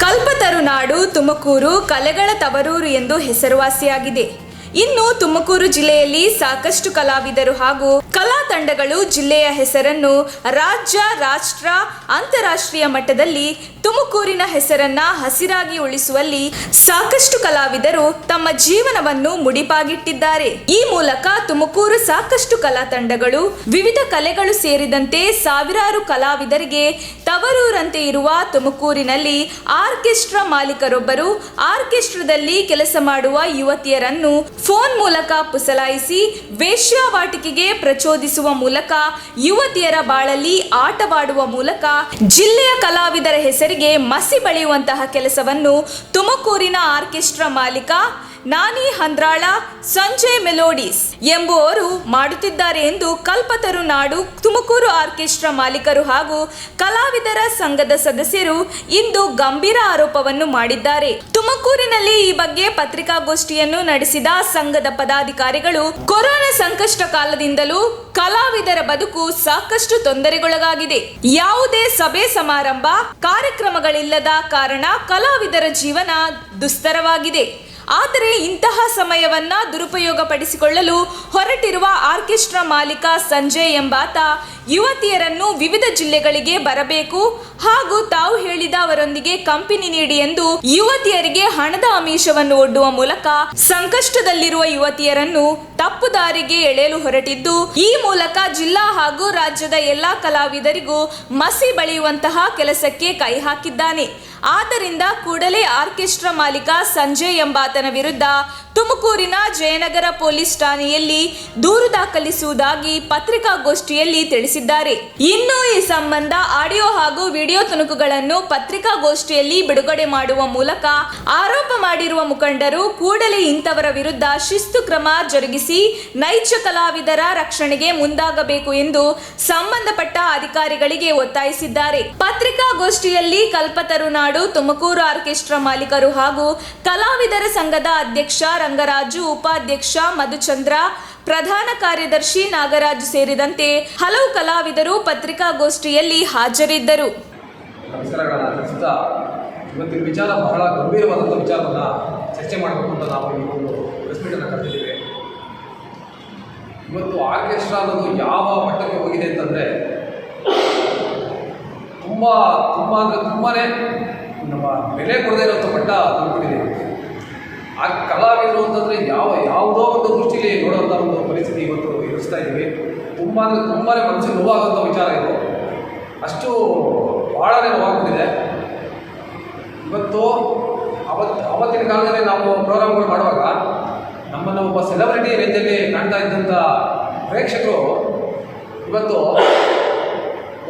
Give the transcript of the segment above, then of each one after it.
ಕಲ್ಪತರುನಾಡು ತುಮಕೂರು ಕಲೆಗಳ ತವರೂರು ಎಂದು ಹೆಸರುವಾಸಿಯಾಗಿದೆ. ಇನ್ನು ತುಮಕೂರು ಜಿಲ್ಲೆಯಲ್ಲಿ ಸಾಕಷ್ಟು ಕಲಾವಿದರು ಹಾಗೂ ಕಲಾ ತಂಡಗಳು ಜಿಲ್ಲೆಯ ಹೆಸರನ್ನು ರಾಜ್ಯ, ರಾಷ್ಟ್ರ, ಅಂತಾರಾಷ್ಟ್ರೀಯ ಮಟ್ಟದಲ್ಲಿ ತುಮಕೂರಿನ ಹೆಸರನ್ನ ಹಸಿರಾಗಿ ಉಳಿಸುವಲ್ಲಿ ಸಾಕಷ್ಟು ಕಲಾವಿದರು ತಮ್ಮ ಜೀವನವನ್ನು ಮುಡಿಪಾಗಿಟ್ಟಿದ್ದಾರೆ. ಈ ಮೂಲಕ ತುಮಕೂರು ಸಾಕಷ್ಟು ಕಲಾ ತಂಡಗಳು, ವಿವಿಧ ಕಲೆಗಳು ಸೇರಿದಂತೆ ಸಾವಿರಾರು ಕಲಾವಿದರಿಗೆ ತವರೂರಂತೆ ಇರುವ ತುಮಕೂರಿನಲ್ಲಿ ಆರ್ಕೆಸ್ಟ್ರಾ ಮಾಲೀಕರೊಬ್ಬರು ಆರ್ಕೆಸ್ಟ್ರಾದಲ್ಲಿ ಕೆಲಸ ಮಾಡುವ ಯುವತಿಯರನ್ನು ಫೋನ್ ಮೂಲಕ ಪುಸಲಾಯಿಸಿ ವೇಶ್ಯಾವಾಟಿಕೆಗೆ ಪ್ರಚೋದಿಸುವ ಮೂಲಕ ಯುವತಿಯರ ಬಾಳಲ್ಲಿ ಆಟವಾಡುವ ಮೂಲಕ ಜಿಲ್ಲೆಯ ಕಲಾವಿದರ ಹೆಸರಿಗೆ ಮಸಿ ಬಳಿಯುವಂತಹ ಕೆಲಸವನ್ನು ತುಮಕೂರಿನ ಆರ್ಕೆಸ್ಟ್ರಾ ಮಾಲೀಕ ನಾನಿ ಹಂದ್ರಾಳ ಸಂಜಯ್ ಮೆಲೋಡಿಸ್ ಎಂಬುವರು ಮಾಡುತ್ತಿದ್ದಾರೆ ಎಂದು ಕಲ್ಪತರುನಾಡು ತುಮಕೂರು ಆರ್ಕೆಸ್ಟ್ರಾ ಮಾಲೀಕರು ಹಾಗೂ ಕಲಾವಿದರ ಸಂಘದ ಸದಸ್ಯರು ಇಂದು ಗಂಭೀರ ಆರೋಪವನ್ನು ಮಾಡಿದ್ದಾರೆ. ತುಮಕೂರಿನಲ್ಲಿ ಈ ಬಗ್ಗೆ ಪತ್ರಿಕಾಗೋಷ್ಠಿಯನ್ನು ನಡೆಸಿದ ಸಂಘದ ಪದಾಧಿಕಾರಿಗಳು, ಕೊರೋನಾ ಸಂಕಷ್ಟ ಕಾಲದಿಂದಲೂ ಕಲಾವಿದರ ಬದುಕು ಸಾಕಷ್ಟು ತೊಂದರೆಗೊಳಗಾಗಿದೆ. ಯಾವುದೇ ಸಭೆ ಸಮಾರಂಭ ಕಾರ್ಯಕ್ರಮಗಳಿಲ್ಲದ ಕಾರಣ ಕಲಾವಿದರ ಜೀವನ ದುಸ್ತರವಾಗಿದೆ. ಆದರೆ ಇಂತಹ ಸಮಯವನ್ನ ದುರುಪಯೋಗಪಡಿಸಿಕೊಳ್ಳಲು ಹೊರಟಿರುವ ಆರ್ಕೆಸ್ಟ್ರಾ ಮಾಲೀಕ ಸಂಜಯ್ ಎಂಬಾತ ಯುವತಿಯರನ್ನು ವಿವಿಧ ಜಿಲ್ಲೆಗಳಿಗೆ ಬರಬೇಕು ಹಾಗೂ ತಾವು ಹೇಳಿದ ಅವರೊಂದಿಗೆ ಕಂಪನಿ ನೀಡಿ ಎಂದು ಯುವತಿಯರಿಗೆ ಹಣದ ಆಮಿಷವನ್ನು ಒಡ್ಡುವ ಮೂಲಕ ಸಂಕಷ್ಟದಲ್ಲಿರುವ ಯುವತಿಯರನ್ನು ತಪ್ಪು ದಾರಿಗೆ ಎಳೆಯಲು ಹೊರಟಿದ್ದು, ಈ ಮೂಲಕ ಜಿಲ್ಲಾ ಹಾಗೂ ರಾಜ್ಯದ ಎಲ್ಲಾ ಕಲಾವಿದರಿಗೂ ಮಸಿ ಬಳಿಯುವಂತಹ ಕೆಲಸಕ್ಕೆ ಕೈ ಹಾಕಿದ್ದಾನೆ. ಆದ್ದರಿಂದ ಕೂಡಲೇ ಆರ್ಕೆಸ್ಟ್ರಾ ಮಾಲೀಕ ಸಂಜಯ್ ಎಂಬಾತನ ವಿರುದ್ಧ ತುಮಕೂರಿನ ಜಯನಗರ ಪೊಲೀಸ್ ಠಾಣೆಯಲ್ಲಿ ದೂರು ದಾಖಲಿಸುವುದಾಗಿ ಪತ್ರಿಕಾಗೋಷ್ಠಿಯಲ್ಲಿ ತಿಳಿಸಿದ್ದಾರೆ. ಇನ್ನು ಈ ಸಂಬಂಧ ಆಡಿಯೋ ಹಾಗೂ ವಿಡಿಯೋ ತುಣುಕುಗಳನ್ನು ಪತ್ರಿಕಾಗೋಷ್ಠಿಯಲ್ಲಿ ಬಿಡುಗಡೆ ಮಾಡುವ ಮೂಲಕ ಆರೋಪ ಮಾಡಿರುವ ಮುಖಂಡರು ಕೂಡಲೇ ಇಂಥವರ ವಿರುದ್ಧ ಶಿಸ್ತು ಕ್ರಮ ಜರುಗಿಸಿ ನೈಜ ಕಲಾವಿದರ ರಕ್ಷಣೆಗೆ ಮುಂದಾಗಬೇಕು ಎಂದು ಸಂಬಂಧಪಟ್ಟ ಅಧಿಕಾರಿಗಳಿಗೆ ಒತ್ತಾಯಿಸಿದ್ದಾರೆ. ಪತ್ರಿಕಾಗೋಷ್ಠಿಯಲ್ಲಿ ಕಲ್ಪತರುನಾಡು ತುಮಕೂರು ಆರ್ಕೆಸ್ಟ್ರಾ ಮಾಲೀಕರು ಹಾಗೂ ಕಲಾವಿದರ ಸಂಘದ ಅಧ್ಯಕ್ಷ ರಂಗರಾಜು, ಉಪಾಧ್ಯಕ್ಷ ಮಧುಚಂದ್ರ, ಪ್ರಧಾನ ಕಾರ್ಯದರ್ಶಿ ನಾಗರಾಜು ಸೇರಿದಂತೆ ಹಲವು ಕಲಾವಿದರು ಪತ್ರಿಕಾಗೋಷ್ಠಿಯಲ್ಲಿ ಹಾಜರಿದ್ದರು. ಇವತ್ತಿನ ವಿಚಾರ ಬಹಳ ಗಂಭೀರವಾದಂಥ ವಿಚಾರವನ್ನು ಚರ್ಚೆ ಮಾಡಬೇಕು ಅಂತ ನಾವು ಈ ಒಂದು ಪ್ರೆಸ್ ಮೀಟನ್ನು ಕರೆದಿದ್ದೇವೆ. ಇವತ್ತು ಆರ್ಕೆಸ್ಟ್ರಾ ಅನ್ನೋದು ಯಾವ ಮಟ್ಟಕ್ಕೆ ಹೋಗಿದೆ ಅಂತಂದರೆ ತುಂಬಾ ನಮ್ಮ ಬೆಲೆ ಕೊಡದೇ ಇರೋಂಥ ಮಟ್ಟ ತಂದುಕೊಂಡಿದೆ. ಆ ಕಲಾವಿದರು ಅಂತಂದರೆ ಯಾವುದೋ ಒಂದು ದೃಷ್ಟಿಯಲ್ಲಿ ನೋಡುವಂಥ ಒಂದು ಪರಿಸ್ಥಿತಿ ಇವತ್ತು ಎದುರಿಸ್ತಾ ಇದ್ದೀವಿ. ತುಂಬಾ ಮನಸ್ಸಿಗೆ ನೋವಾಗುವಂಥ ವಿಚಾರ ಇದು. ಅಷ್ಟು ಭಾಳನೇ ನೋವಾಗ್ತಿದೆ. ಇವತ್ತು ಅವತ್ತಿನ ಕಾಲದಲ್ಲಿ ನಾವು ಪ್ರೋಗ್ರಾಮ್ಗಳು ಮಾಡುವಾಗ ನಮ್ಮನ್ನು ಒಬ್ಬ ಸೆಲೆಬ್ರಿಟಿ ರೇಂಜಲ್ಲಿ ಕಾಣ್ತಾ ಇದ್ದಂಥ ಪ್ರೇಕ್ಷಕರು ಇವತ್ತು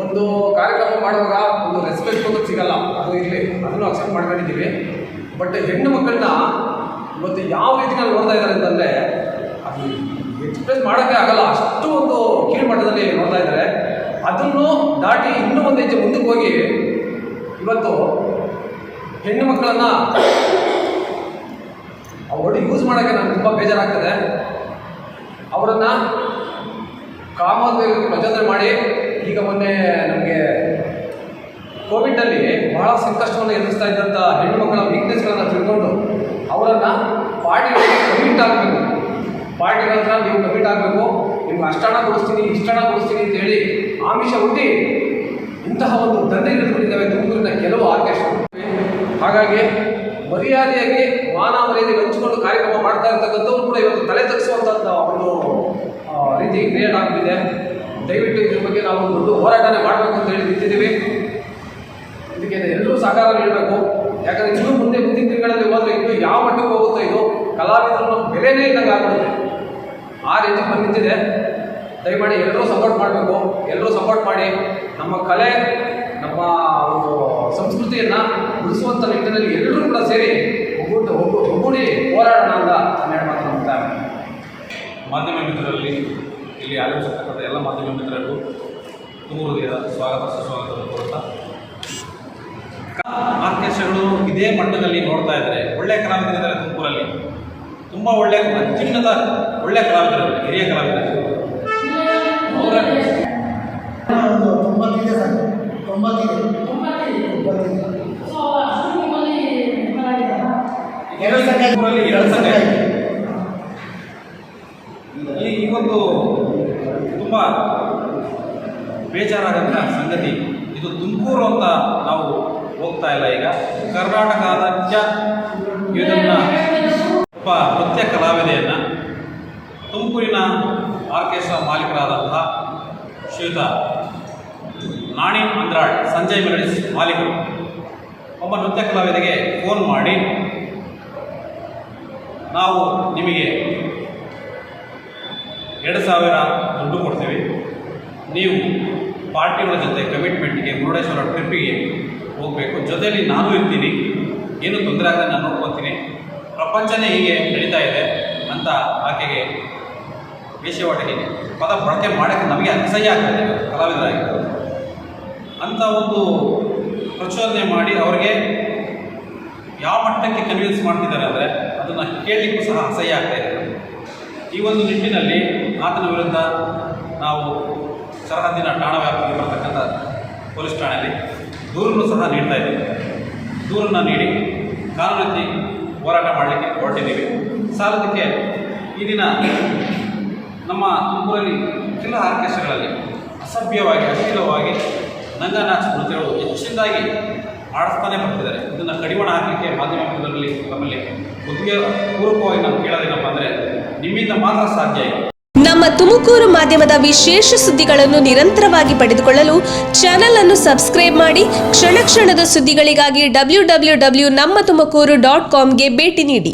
ಒಂದು ಕಾರ್ಯಕ್ರಮ ಮಾಡುವಾಗ ಒಂದು ರೆಸ್ಪೆಕ್ಟ್ ಒಂದು ಸಿಗಲ್ಲ. ಅದು ಇರಲಿ, ಅದನ್ನು ಅಕ್ಸೆಪ್ಟ್ ಮಾಡ್ಕೊಂಡಿದ್ದೀವಿ. ಬಟ್ ಹೆಣ್ಣು ಮಕ್ಕಳನ್ನ ಇವತ್ತು ಯಾವ ರೀತಿಯಲ್ಲಿ ನೋಡ್ತಾ ಇದ್ದಾರೆ ಅಂತಂದರೆ ಅದು ಎಕ್ಸ್ಪ್ರೆಸ್ ಮಾಡೋಕ್ಕೆ ಆಗಲ್ಲ. ಅಷ್ಟು ಒಂದು ಕೀಳ್ಮಟ್ಟದಲ್ಲಿ ನೋಡ್ತಾ ಇದ್ದಾರೆ. ಅದನ್ನು ದಾಟಿ ಇನ್ನೂ ಒಂದು ಹೆಜ್ಜೆ ಮುಂದಕ್ಕೆ ಹೋಗಿ ಇವತ್ತು ಹೆಣ್ಣು ಮಕ್ಕಳನ್ನು ಅವರು ಯೂಸ್ ಮಾಡೋಕ್ಕೆ ನನಗೆ ತುಂಬ ಬೇಜಾರಾಗ್ತದೆ. ಅವರನ್ನು ಕಾಮವಾಗಿ ಪ್ರಚೋದನೆ ಮಾಡಿ, ಈಗ ಮೊನ್ನೆ ನಮಗೆ ಕೋವಿಡ್ನಲ್ಲಿ ಬಹಳ ಸಂಕಷ್ಟವನ್ನು ಎದುರಿಸ್ತಾ ಇದ್ದಂಥ ಹೆಣ್ಣು ಮಕ್ಕಳ ವೀಕ್ನೆಸ್ಗಳನ್ನು ತಿಳ್ಕೊಂಡು ಅವರನ್ನು ಪಾರ್ಟಿಗಳಿಗೆ ಕಮಿಟ್ ಆಗಬೇಕು. ಪಾರ್ಟಿಗಳ ಹತ್ರ ನೀವು ಕಮಿಟ್ ಆಗಬೇಕು, ನಿಮ್ಗೆ ಅಷ್ಟಣ ಕೊಡಿಸ್ತೀನಿ, ಇಷ್ಟಣ ಕೊಡಿಸ್ತೀನಿ ಅಂತ ಹೇಳಿ ಆಮಿಷ ಹುಟ್ಟಿ ಇಂತಹ ಒಂದು ದಂಧೆ ಹಿಡಿದುಕೊಂಡಿದ್ದಾವೆ ತುಮಕೂರಿನ ಕೆಲವು ಆರ್ಕೆಸ್ಟ್ರಾ. ಹಾಗಾಗಿ ಮರ್ಯಾದೆಯಾಗಿ ಮಾನ ಮರ್ಯಾದೆ ಹಂಚಿಕೊಂಡು ಕಾರ್ಯಕ್ರಮ ಮಾಡ್ತಾ ಇರ್ತಕ್ಕಂಥವ್ರು ಕೂಡ ಇವತ್ತು ತಲೆ ತಗ್ಗಿಸುವಂಥ ಒಂದು ರೀತಿ ಕ್ರಿಯೇಟ್ ಆಗ್ತಿದೆ. ದಯವಿಟ್ಟು ಇದ್ರ ಬಗ್ಗೆ ನಾವು ಒಂದು ದೊಡ್ಡ ಹೋರಾಟನೇ ಮಾಡಬೇಕು ಅಂತ ಹೇಳಿ ನಿಂತಿದ್ದೀವಿ. ಇದಕ್ಕೆ ಎಲ್ಲರೂ ಸಹಕಾರ ನೀಡಬೇಕು. ಯಾಕಂದರೆ ಇನ್ನೂ ಮುಂದಿನ ದಿನಗಳಲ್ಲಿ ಹೋದರೆ ಇನ್ನೂ ಯಾವ ಮಟ್ಟಕ್ಕೆ ಹೋಗುತ್ತೋ ಇದು ಕಲಾವಿದರನ್ನು ಬೆಲೆನೇ ಇದ್ದಂಗೆ ಆಗ್ಬಿಡುತ್ತೆ. ಆ ರೀತಿ ಬಂದಿದೆ. ದಯಮಾಡಿ ಎಲ್ಲರೂ ಸಪೋರ್ಟ್ ಮಾಡಬೇಕು. ಎಲ್ಲರೂ ಸಪೋರ್ಟ್ ಮಾಡಿ ನಮ್ಮ ಕಲೆ, ನಮ್ಮ ಒಂದು ಸಂಸ್ಕೃತಿಯನ್ನು ಉಳಿಸುವಂಥ ನಿಟ್ಟಿನಲ್ಲಿ ಎಲ್ಲರೂ ಕೂಡ ಸೇರಿ ಒಗ್ಗೂಡಿ ಹೋರಾಡೋಣ ಅಂತ ನನ್ನ ಮಾತು ನಂಬ್ತಾರೆ. ಮಾಧ್ಯಮ ಮಿತ್ರರಲ್ಲಿ, ಇಲ್ಲಿ ಆಗಮಿಸಿರ್ತಕ್ಕಂಥ ಎಲ್ಲ ಮಾಧ್ಯಮ ಮಿತ್ರರಿಗೂ ತುಮಕೂರಿಗೆ ಸ್ವಾಗತ ಸುಸ್ವಾಗತ ಕೋರುತ್ತಾ, ಆರ್ಕೆಸ್ಟ್ರಾಗಳು ಇದೇ ಮಟ್ಟದಲ್ಲಿ ನೋಡ್ತಾ ಇದ್ದಾರೆ. ಒಳ್ಳೆಯ ಕಲಾವಿದರಿದ್ದಾರೆ ತುಮಕೂರಲ್ಲಿ, ತುಂಬ ಒಳ್ಳೆಯ ಅತ್ಯುನ್ನತ ಒಳ್ಳೆಯ ಕಲಾವಿದರು, ಹಿರಿಯ ಕಲಾವಿದರು. ಅವರ 90 ಇದೆ ಸರ್, 90 ಇದೆ. ತುಮಕೂರಲ್ಲಿ 2 ಸಂಘ ಇದೆ. ಈ ಒಂದು ತುಂಬ ಬೇಜಾರಾಗಂಥ ಸಂಗತಿ. ಇದು ತುಮಕೂರು ಅಂತ ನಾವು ಹೋಗ್ತಾ ಇಲ್ಲ. ಈಗ ಕರ್ನಾಟಕದಾದ್ಯ ಇದನ್ನು ಒಬ್ಬ ನೃತ್ಯ ಕಲಾವಿದೆಯನ್ನು ತುಮಕೂರಿನ ಆರ್ಕೆಸ್ಟ್ರಾ ಮಾಲೀಕರಾದಂತಹ ಶ್ರೀಯುತ ನಾಣಿ ಅಂದ್ರಾಳ್ ಸಂಜಯ್ ಮೆಲಡಿಸ್ ಮಾಲೀಕರು ಒಬ್ಬ ನೃತ್ಯ ಕಲಾವಿದೆಗೆ ಫೋನ್ ಮಾಡಿ, ನಾವು ನಿಮಗೆ 2,000 ದುಡ್ಡು ಕೊಡ್ತೀವಿ, ನೀವು ಪಾರ್ಟಿಗಳ ಜೊತೆ ಕಮಿಟ್ಮೆಂಟ್ಗೆ ಮುರುಡೇಶ್ವರ ಟ್ರಿಪ್ಪಿಗೆ ಹೋಗಬೇಕು, ಜೊತೆಯಲ್ಲಿ ನಾನು ಇರ್ತೀನಿ, ಏನು ತೊಂದರೆ ಆಗದೆ ನಾನು ನೋಡ್ಕೊತೀನಿ, ಪ್ರಪಂಚನೇ ಹೀಗೆ ನಡೀತಾ ಇದೆ ಅಂತ ಆಕೆಗೆ ವೇಶ್ಯವಾಟಿಕೆ ಪದ ಬಳಕೆ ಮಾಡೋಕ್ಕೆ ನಮಗೆ ಅಸಹ್ಯ ಆಗ್ತದೆ ಕಲಾವಿದರಾಗಿ. ಅಂಥ ಒಂದು ಪ್ರಚೋದನೆ ಮಾಡಿ ಅವರಿಗೆ ಯಾವ ಮಟ್ಟಕ್ಕೆ ಕನ್ವಿನ್ಸ್ ಮಾಡ್ತಿದ್ದಾರೆ ಅಂದರೆ ಅದನ್ನು ಕೇಳಲಿಕ್ಕೂ ಸಹ ಅಸಹ್ಯ ಆಗ್ತಾಯಿದೆ. ಈ ಒಂದು ನಿಟ್ಟಿನಲ್ಲಿ ಆತನ ವಿರುದ್ಧ ನಾವು ಸರಹದ್ದಿನ ಠಾಣಾ ವ್ಯಾಪ್ತಿಗೆ ಬರತಕ್ಕಂಥ ಪೊಲೀಸ್ ಠಾಣೆಯಲ್ಲಿ ದೂರನ್ನು ಸಹ ನೀಡ್ತಾ ಇದ್ದೀವಿ. ದೂರನ್ನು ನೀಡಿ ಕಾನೂನು ರೀತಿ ಹೋರಾಟ ಮಾಡಲಿಕ್ಕೆ ಹೊರಟಿದ್ದೀವಿ. ಸಾಲದಕ್ಕೆ ಈ ದಿನ ನಮ್ಮ ತುಮಕೂರಲ್ಲಿ ಕೆಲ ಆರ್ಕೆಸ್ಟ್ರಾಗಳಲ್ಲಿ ಅಸಭ್ಯವಾಗಿ ಅಶ್ಲೀಲವಾಗಿ ನಂಗನಾಚ ನೃತ್ಯಗಳು ಹೆಚ್ಚಿನದಾಗಿ ಮಾಡಿಸ್ತಾನೆ ಬರ್ತಿದ್ದಾರೆ. ಇದನ್ನು ಕಡಿವಾಣ ಹಾಕಲಿಕ್ಕೆ ಮಾಧ್ಯಮ ಮಿತ್ರರಲ್ಲಿ ನಮ್ಮಲ್ಲಿ ಪೂರ್ವಕವಾಗಿ ನಾವು ಕೇಳೋದೇನಪ್ಪ ಅಂದರೆ ನಿಮ್ಮಿಂದ ಮಾತ್ರ ಸಾಧ್ಯ ಇದೆ. ನಮ್ಮ ತುಮಕೂರು ಮಾಧ್ಯಮದ ವಿಶೇಷ ಸುದ್ದಿಗಳನ್ನು ನಿರಂತರವಾಗಿ ಪಡೆದುಕೊಳ್ಳಲು ಚಾನೆಲ್ ಅನ್ನು ಸಬ್ಸ್ಕ್ರೈಬ್ ಮಾಡಿ. ಕ್ಷಣ ಕ್ಷಣದ ಸುದ್ದಿಗಳಿಗಾಗಿ www.nammathumakuru.com ಗೆ ಭೇಟಿ ನೀಡಿ.